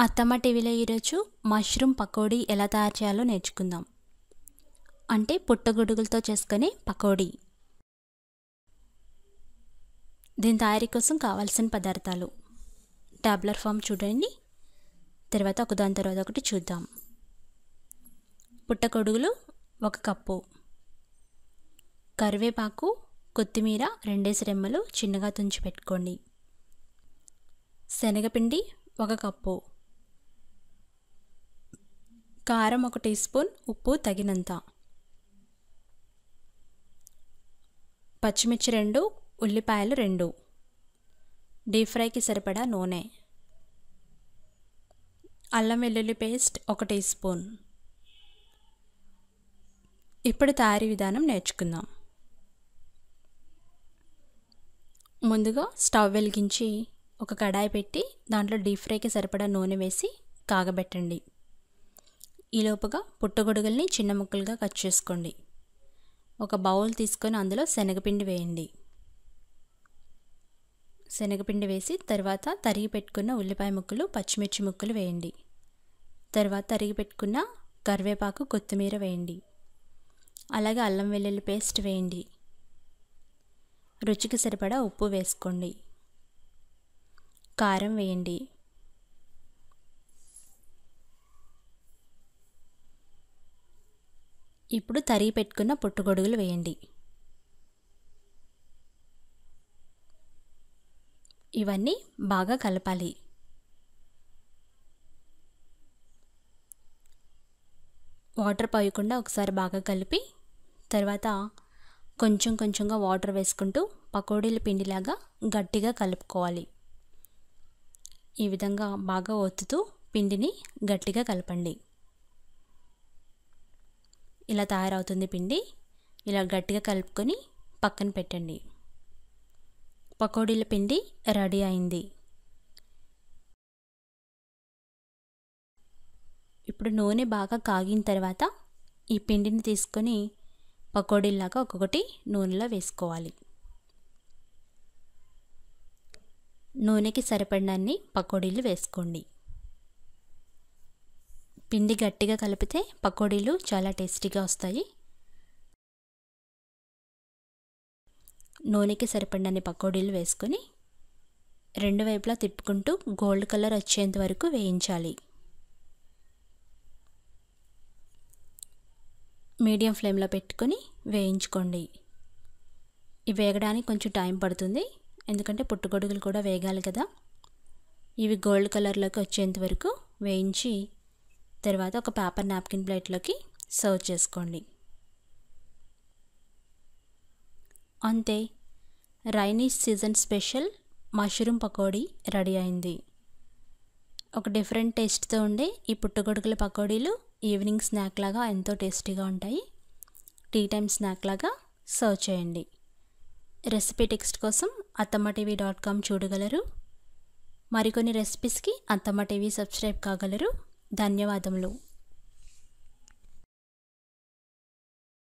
అత్తమ్మ టీవీలో ఈరోజు మష్రూమ్ పకోడీ ఎలా తయారు చేయాలో నేర్చుకుందాం. అంటే పుట్టగొడుగులతో చేసుకునే పకోడీ. దీని తయారీ కోసం కావాల్సిన పదార్థాలు టాబ్లర్ ఫామ్ చూడండి, తర్వాత ఒకదాని తర్వాత ఒకటి చూద్దాం. పుట్టగొడుగులు 1 కప్పు, కరివేపాకు, కొత్తిమీర 2 రెమ్మలు చిన్నగా తుంచి పెట్టుకోండి. శనగపిండి 1 కప్పు, కారం 1 టీ స్పూన్, ఉప్పు తగినంత, పచ్చిమిర్చి 2, ఉల్లిపాయలు 2, డీప్ ఫ్రైకి సరిపడా నూనె, అల్లం వెల్లుల్లి పేస్ట్ 1 టీ స్పూన్. ఇప్పుడు తయారీ విధానం నేర్చుకుందాం. ముందుగా స్టవ్ వెలిగించి ఒక కడాయి పెట్టి దాంట్లో డీప్ ఫ్రైకి సరిపడా నూనె వేసి కాగబెట్టండి. ఈలోపుగా పుట్టగొడుగుల్ని చిన్న ముక్కలుగా కట్ చేసుకోండి. ఒక బౌల్ తీసుకొని అందులో శనగపిండి వేయండి. శనగపిండి వేసి తర్వాత తరిగి పెట్టుకున్న ఉల్లిపాయ ముక్కలు, పచ్చిమిర్చి ముక్కలు వేయండి. తర్వాత తరిగి పెట్టుకున్న కరివేపాకు, కొత్తిమీర వేయండి. అలాగే అల్లం వెల్లుల్లి పేస్ట్ వేయండి. రుచికి సరిపడా ఉప్పు వేసుకోండి. కారం వేయండి. ఇప్పుడు తరిగి పెట్టుకున్న పుట్టగొడుగులు వేయండి. ఇవన్నీ బాగా కలపాలి. వాటర్ పోయకుండా ఒకసారి బాగా కలిపి తర్వాత కొంచెం కొంచెంగా వాటర్ వేసుకుంటూ పకోడీల పిండిలాగా గట్టిగా కలుపుకోవాలి. ఈ విధంగా బాగా ఒత్తుతూ పిండిని గట్టిగా కలపండి. ఇలా తయారవుతుంది పిండి. ఇలా గట్టిగా కలుపుకొని పక్కన పెట్టండి. పకోడీల పిండి రెడీ అయింది. ఇప్పుడు నూనె బాగా కాగిన తర్వాత ఈ పిండిని తీసుకొని పకోడీలాగా ఒక్కొక్కటి నూనెలో వేసుకోవాలి. నూనెకి సరిపడినన్ని పకోడీలు వేసుకోండి. పిండి గట్టిగా కలిపితే పకోడీలు చాలా టేస్టీగా వస్తాయి. నూనెకి సరిపడినన్ని పకోడీలు వేసుకొని 2 వైపులా తిప్పుకుంటూ గోల్డ్ కలర్ వచ్చేంత వరకు వేయించాలి. మీడియం ఫ్లేమ్లో పెట్టుకొని వేయించుకోండి. ఇవి వేగడానికి కొంచెం టైం పడుతుంది, ఎందుకంటే పుట్టగొడుగులు కూడా వేగాలి కదా. ఇవి గోల్డ్ కలర్లోకి వచ్చేంత వరకు వేయించి తర్వాత ఒక పేపర్ నాప్కిన్ ప్లేట్లోకి సర్వ్ చేసుకోండి. అంతే, rainy season special mushroom pakodi ready అయింది. ఒక డిఫరెంట్ టేస్ట్తో ఉండే ఈ పుట్టగొడుగుల పకోడీలు ఈవినింగ్ స్నాక్ లాగా ఎంతో టేస్టీగా ఉంటాయి. టీ టైం స్నాక్ లాగా సర్వ్ చేయండి. రెసిపీ టెక్స్ట్ కోసం attammatv.com చూడగలరు. మరికొన్ని రెసిపీస్కి అత్తమ్మ టీవీ సబ్స్క్రైబ్ కాగలరు. ధన్యవాదములు.